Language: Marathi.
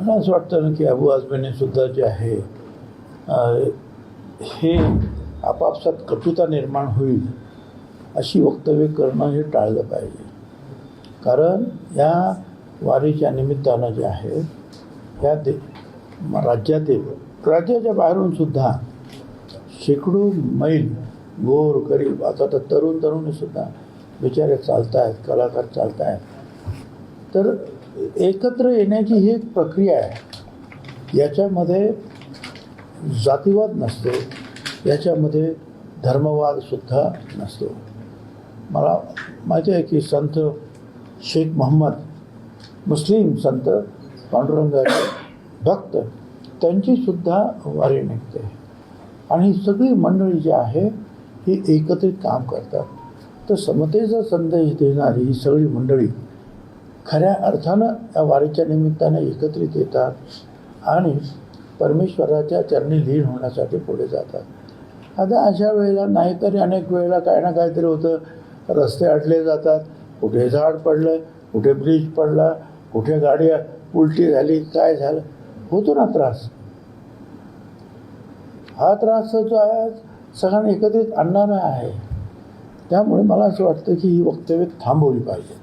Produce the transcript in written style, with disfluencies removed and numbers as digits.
मला असं वाटतं ना की अबू आझमीने सुद्धा जे आहे हे आपापसात कटुता निर्माण होईल अशी वक्तव्य करणं हे टाळलं पाहिजे. कारण या वारीच्या निमित्तानं जे आहे ह्या राज्यातील राज्याच्या बाहेरून सुद्धा शेकडो मैल गोर गरीब आता तर तरुणीसुद्धा बिचारे चालत आहेत, कलाकार चालत आहेत. तर एकत्र येण्याची ही एक प्रक्रिया आहे. याच्यामध्ये जातीवाद नसतो, याच्यामध्ये धर्मवादसुद्धा नसतो. मला माहिती आहे की संत शेख मोहम्मद मुस्लिम संत पांडुरंगाचे भक्त त्यांचीसुद्धा वारी निघते आणि ही सगळी मंडळी जी आहे ही एकत्रित काम करतात. तर समतेचा संदेश देणारी ही सगळी मंडळी खऱ्या अर्थानं या वारीच्या निमित्ताने एकत्रित येतात आणि परमेश्वराच्या चरणी लीन होण्यासाठी पुढे जातात. आता अशा वेळेला नाहीतरी अनेक वेळेला काही ना काहीतरी होतं. रस्ते अडले जातात, कुठे झाड पडलं, कुठे ब्रिज पडला, कुठे गाडी उलटी झाली, काय झालं, होतो ना त्रास. हा त्रास जो आहे सगळ्यांना एकत्रित आणणारा आहे. त्यामुळे मला असं वाटतं की ही वक्तव्य थांबवली पाहिजे.